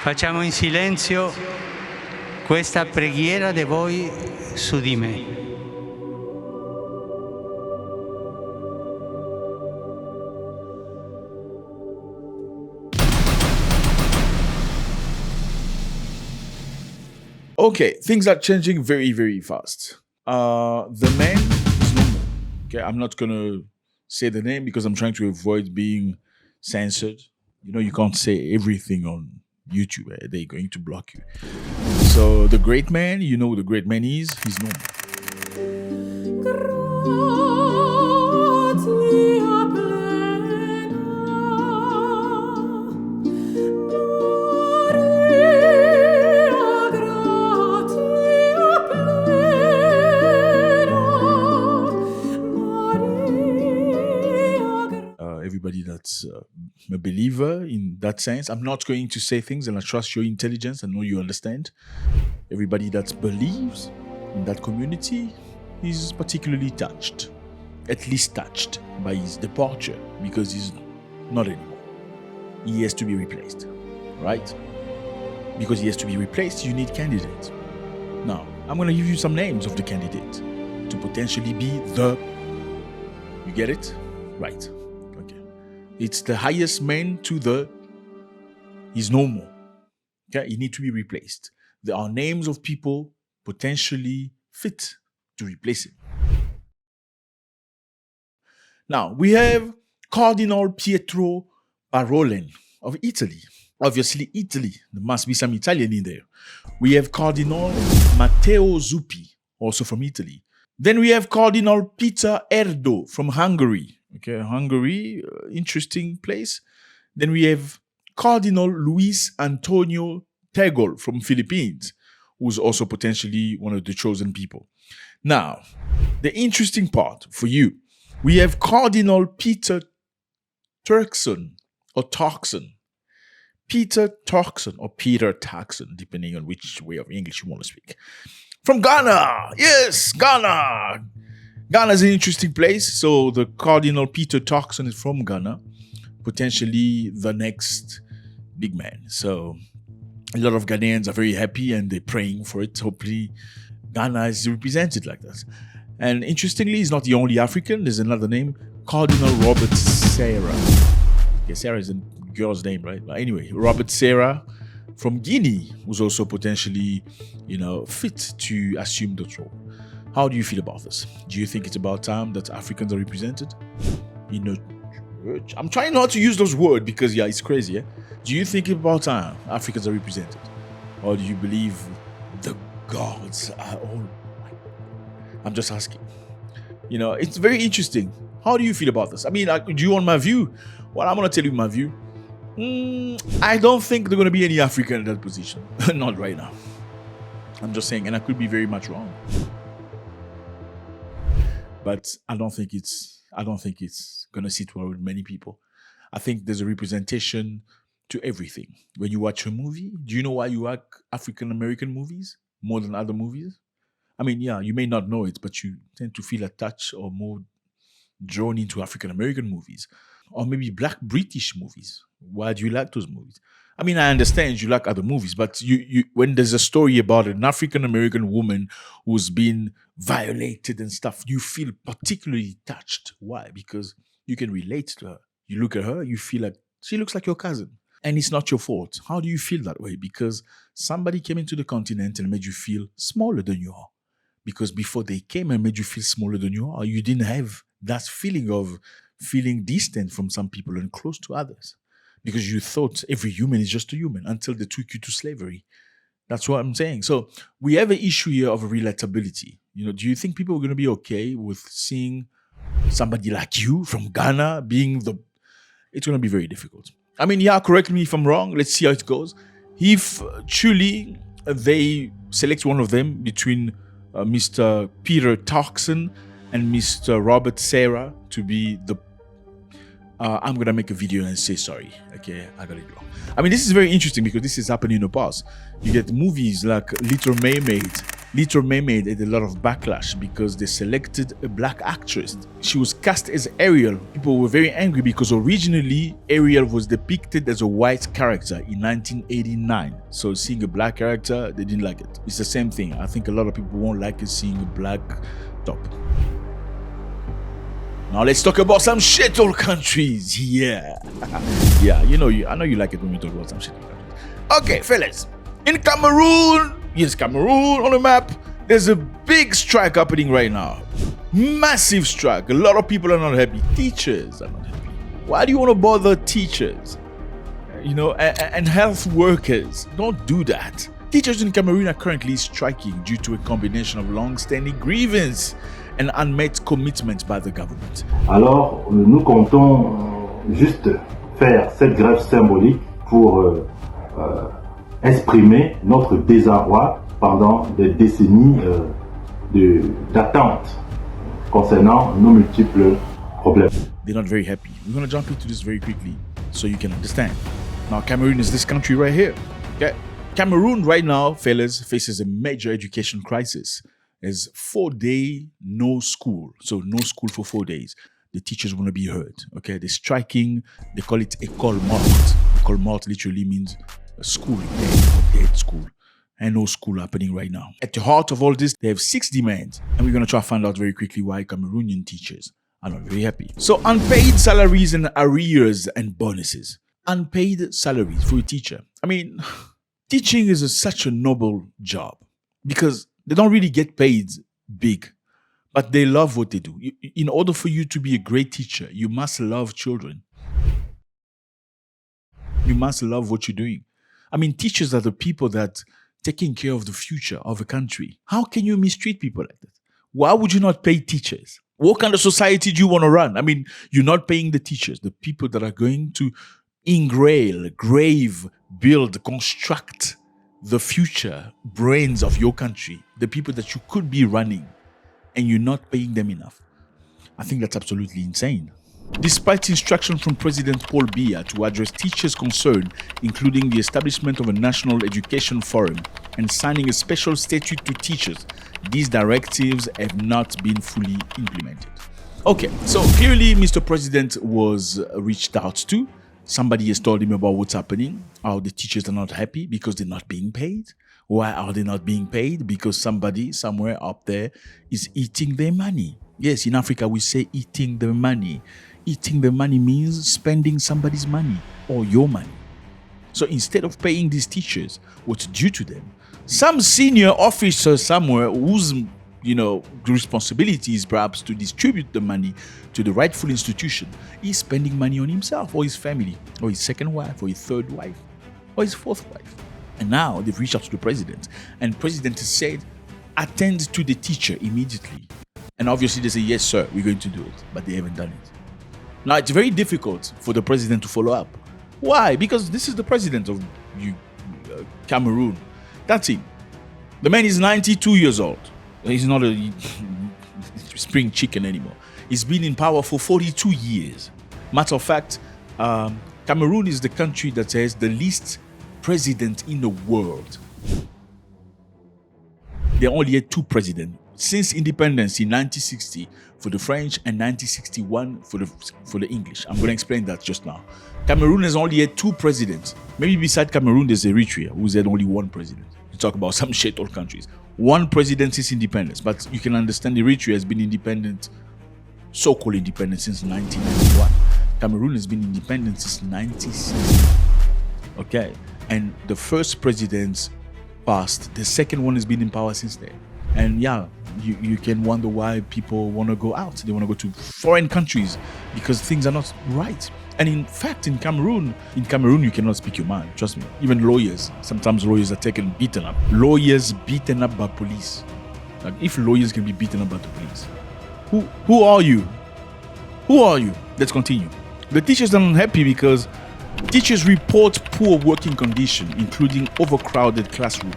Facciamo in silenzio questa preghiera di voi su di me. Okay, things are changing very, very fast. The man is no more. Okay, I'm not gonna say the name because I'm trying to avoid being censored. You know, you can't say everything on YouTube. They're going to block you. So the great man, you know who the great man is, he's no more. Everybody that's a believer in that sense. I'm not going to say things, and I trust your intelligence. I know you understand. Everybody that believes in that community is particularly touched, at least touched by his departure, because he's not anymore. He has to be replaced, right? Because he has to be replaced, you need candidates. Now, I'm going to give you some names of the candidates to potentially be the... You get it? Right. It's the highest man to the... He's no more. Okay, he needs to be replaced. There are names of people potentially fit to replace him. Now, we have Cardinal Pietro Parolin of Italy. Obviously, Italy. There must be some Italian in there. We have Cardinal Matteo Zuppi, also from Italy. Then we have Cardinal Peter Erdo from Hungary. Okay, Hungary, interesting place. Then we have Cardinal Luis Antonio Tegol from Philippines, who's also potentially one of the chosen people. Now, the interesting part for you, we have Cardinal Peter Turkson or Tarkson. Peter Tarkson or Peter Tarkson, depending on which way of English you want to speak. From Ghana, yes, Ghana. Ghana is an interesting place. So the Cardinal Peter Tarkson is from Ghana, potentially the next big man. So a lot of Ghanaians are very happy and they're praying for it. Hopefully Ghana is represented like that. And interestingly, he's not the only African. There's another name, Cardinal Robert Sarah. Okay, Sarah is a girl's name, right? But anyway, Robert Sarah from Guinea was also potentially, fit to assume the throne. How do you feel about this? Do you think it's about time that Africans are represented in a church? I'm trying not to use those words because, it's crazy. Yeah? Do you think it's about time Africans are represented? Or do you believe the gods are all... I'm just asking. It's very interesting. How do you feel about this? I mean, do you want my view? Well, I'm going to tell you my view. I don't think there are going to be any African in that position. Not right now. I'm just saying, and I could be very much wrong. But I don't think it's going to sit well with many people. I think there's a representation to everything. When you watch a movie, do you know why you like African-American movies more than other movies? I mean, you may not know it, but you tend to feel attached or more drawn into African-American movies. Or maybe Black British movies. Why do you like those movies? I mean, I understand you like other movies, but you when there's a story about an African-American woman who's been violated and stuff, you feel particularly touched. Why? Because you can relate to her. You look at her, you feel like she looks like your cousin. And it's not your fault. How do you feel that way? Because somebody came into the continent and made you feel smaller than you are. Because before they came and made you feel smaller than you are, you didn't have that feeling of feeling distant from some people and close to others. Because you thought every human is just a human until they took you to slavery. That's what I'm saying. So we have an issue here of relatability. Do you think people are going to be okay with seeing somebody like you from Ghana being the... It's going to be very difficult. I mean, correct me if I'm wrong. Let's see how it goes. If truly they select one of them between Mr. Peter Tarkson and Mr. Robert Sarah to be the... I'm going to make a video and say sorry. Okay, I got it wrong. I mean, this is very interesting because this is happening in the past. You get movies like Little Mermaid Little Mermaid had a lot of backlash because they selected a black actress. She was cast as Ariel. People were very angry because originally Ariel was depicted as a white character in 1989. So seeing a black character, they didn't like it. It's the same thing. I think a lot of people won't like it seeing a black top. Now let's talk about some shithole countries. Yeah. I know you like it when we talk about some shithole countries. Okay, fellas. In Cameroon, yes, Cameroon on the map, there's a big strike happening right now. Massive strike. A lot of people are not happy. Teachers are not happy. Why do you want to bother teachers? And health workers. Don't do that. Teachers in Cameroon are currently striking due to a combination of long-standing grievance and unmet commitments by the government. Alors, nous comptons juste faire cette grève symbolique pour exprimer notre désarroi pendant des décennies d'attente concernant nos multiples problèmes. They're not very happy. We're going to jump into this very quickly so you can understand. Now, Cameroon is this country right here. Okay? Cameroon right now, fellas, faces a major education crisis. There's 4-day no school. So no school for 4 days. The teachers want to be heard. Okay? They're striking. They call it école morte. École morte literally means a school dead school. And no school happening right now. At the heart of all this, they have 6 demands. And we're going to try to find out very quickly why Cameroonian teachers are not very happy. So unpaid salaries and arrears and bonuses. Unpaid salaries for a teacher. I mean, teaching is such a noble job because they don't really get paid big, but they love what they do. In order for you to be a great teacher, you must love children. You must love what you're doing. I mean, teachers are the people that taking care of the future of a country. How can you mistreat people like that? Why would you not pay teachers? What kind of society do you want to run? I mean, you're not paying the teachers, the people that are going to build, construct the future brains of your country, the people that you could be running, and you're not paying them enough. I think that's absolutely insane. Despite instruction from President Paul Biya to address teachers' concerns, including the establishment of a national education forum and signing a special statute to teachers, these directives have not been fully implemented. Okay, so clearly Mr. President was reached out to. Somebody has told him about what's happening, how the teachers are not happy because they're not being paid. Why are they not being paid? Because somebody somewhere up there is eating their money. Yes, in Africa we say eating the money. Eating the money means spending somebody's money or your money. So instead of paying these teachers what's due to them, some senior officer somewhere whose responsibility is perhaps to distribute the money to the rightful institution, is spending money on himself or his family or his second wife or his third wife or his fourth wife. And now they've reached out to the president, and the president has said, attend to the teacher immediately. And obviously they say, yes, sir, we're going to do it, but they haven't done it. Now, it's very difficult for the president to follow up. Why? Because this is the president of Cameroon. That's him. The man is 92 years old. He's not a spring chicken anymore. He's been in power for 42 years. Matter of fact, Cameroon is the country that has the least president in the world. They only had 2 presidents since independence in 1960 for the French and 1961 for the English. I'm going to explain that just now. Cameroon has only had 2 presidents. Maybe beside Cameroon, there's Eritrea, who's had only 1 president. You talk about some shithole countries. 1 president since independence, but you can understand Eritrea has been independent, so-called independent, since 1991. Cameroon has been independent since 1960. Okay, and the first president passed. The second one has been in power since then. And yeah, you can wonder why people want to go out. They want to go to foreign countries because things are not right. And in fact, in Cameroon, you cannot speak your mind. Trust me. Even lawyers, sometimes lawyers are beaten up. Lawyers beaten up by police. Like, if lawyers can be beaten up by the police, who are you? Who are you? Let's continue. The teachers are unhappy because teachers report poor working conditions, including overcrowded classrooms,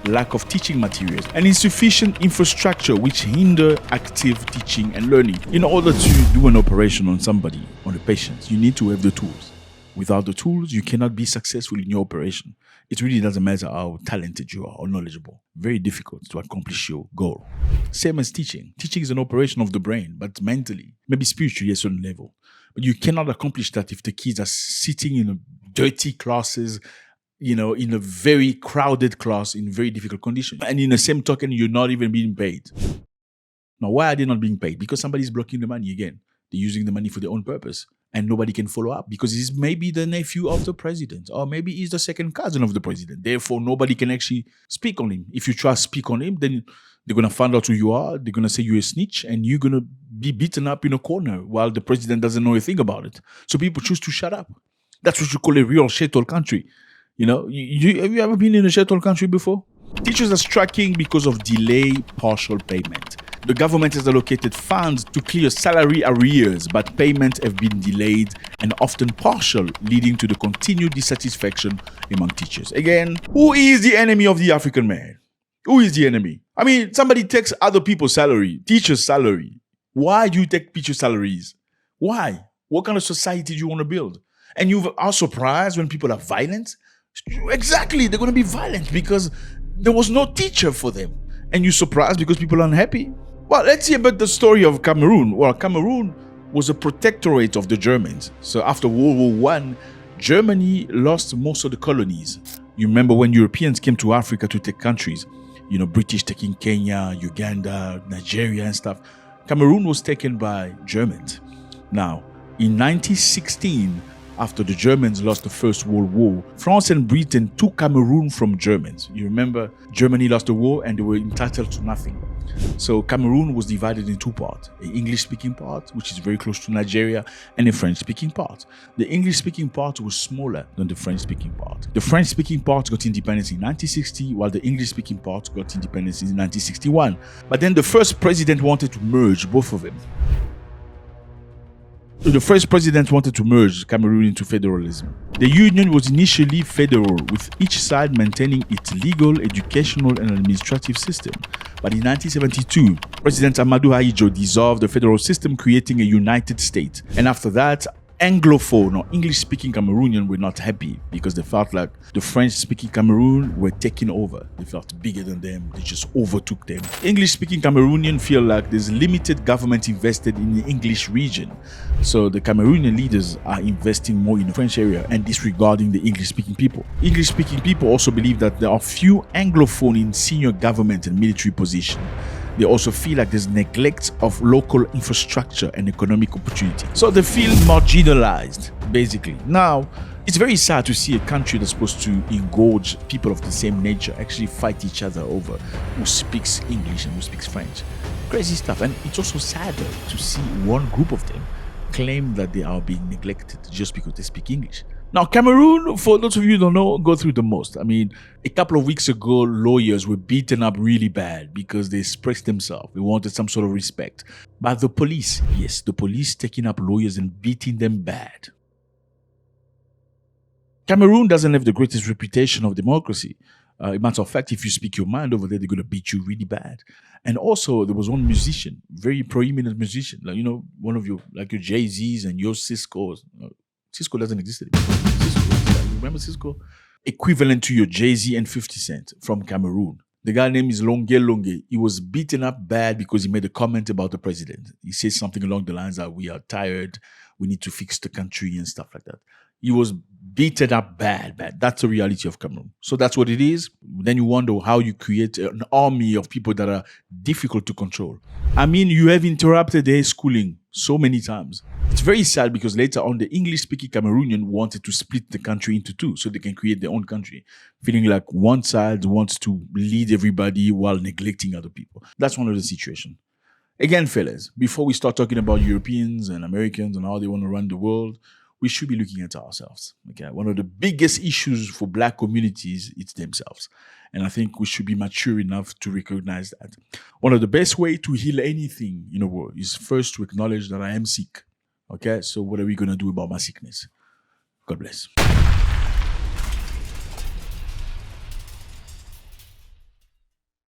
lack of teaching materials, and insufficient infrastructure which hinder active teaching and learning. In order to do an operation on somebody, on a patient, you need to have the tools. Without the tools, you cannot be successful in your operation. It really doesn't matter how talented you are or knowledgeable. Very difficult to accomplish your goal. Same as teaching. Teaching is an operation of the brain, but mentally, maybe spiritually at a certain level. But you cannot accomplish that if the kids are sitting in dirty classes, in a very crowded class in very difficult conditions. And in the same token, you're not even being paid. Now, why are they not being paid? Because somebody's blocking the money again. They're using the money for their own purpose. And nobody can follow up because he's maybe the nephew of the president, or maybe he's the second cousin of the president. Therefore, nobody can actually speak on him. If you try to speak on him, then they're going to find out who you are. They're going to say you're a snitch, and you're going to be beaten up in a corner while the president doesn't know a thing about it. So people choose to shut up. That's what you call a real shithole country. Have you ever been in a shithole country before? Teachers are striking because of delayed partial payment. The government has allocated funds to clear salary arrears, but payments have been delayed and often partial, leading to the continued dissatisfaction among teachers. Again, who is the enemy of the African man? Who is the enemy? I mean, somebody takes other people's salary, teachers' salary. Why do you take teachers' salaries? Why? What kind of society do you want to build? And you are surprised when people are violent? Exactly, they're going to be violent because there was no teacher for them. And you're surprised because people are unhappy? Well, let's see about the story of Cameroon. Well, Cameroon was a protectorate of the Germans. So after World War I, Germany lost most of the colonies. You remember when Europeans came to Africa to take countries, British taking Kenya, Uganda, Nigeria and stuff. Cameroon was taken by Germans. Now, in 1916, after the Germans lost the First World War, France and Britain took Cameroon from Germans. You remember, Germany lost the war and they were entitled to nothing. So Cameroon was divided in two parts, an English-speaking part, which is very close to Nigeria, and a French-speaking part. The English-speaking part was smaller than the French-speaking part. The French-speaking part got independence in 1960, while the English-speaking part got independence in 1961. But then the first president wanted to merge both of them. The first president wanted to merge Cameroon into federalism. The union was initially federal, with each side maintaining its legal, educational, and administrative system. But in 1972, President Amadou Ahidjo dissolved the federal system, creating a united state. And after that, Anglophone or English-speaking Cameroonians were not happy because they felt like the French-speaking Cameroon were taking over. They felt bigger than them. They just overtook them. English-speaking Cameroonians feel like there's limited government invested in the English region. So the Cameroonian leaders are investing more in the French area and disregarding the English-speaking people. English-speaking people also believe that there are few Anglophone in senior government and military positions. They also feel like there's neglect of local infrastructure and economic opportunity. So they feel marginalized, basically. Now, it's very sad to see a country that's supposed to engorge people of the same nature actually fight each other over who speaks English and who speaks French. Crazy stuff. And it's also sadder to see one group of them claim that they are being neglected just because they speak English. Now, Cameroon, for those of you who don't know, go through the most. I mean, a couple of weeks ago, lawyers were beaten up really bad because they expressed themselves. They wanted some sort of respect. But the police, yes, the police taking up lawyers and beating them bad. Cameroon doesn't have the greatest reputation of democracy. As a matter of fact, if you speak your mind over there, they're going to beat you really bad. And also, there was one musician, very prominent musician, like, one of your, like your Jay-Z's and your Cisco's. Cisco doesn't exist anymore. You remember Cisco? Equivalent to your Jay-Z and 50 Cent from Cameroon. The guy name is Longue. He was beaten up bad because he made a comment about the president. He said something along the lines that we are tired, we need to fix the country and stuff like that. He was beaten up bad. That's the reality of Cameroon. So that's what it is. Then you wonder how you create an army of people that are difficult to control. I mean, you have interrupted their schooling so many times. It's very sad because later on, the English-speaking Cameroonian wanted to split the country into two so they can create their own country, feeling like one side wants to lead everybody while neglecting other people. That's one of the situations. Again, fellas, before we start talking about Europeans and Americans and how they want to run the world, we should be looking at ourselves. Okay, one of the biggest issues for Black communities is themselves. And I think we should be mature enough to recognize that. One of the best ways to heal anything in the world is first to acknowledge that I am sick. Okay, so what are we going to do about my sickness? God bless.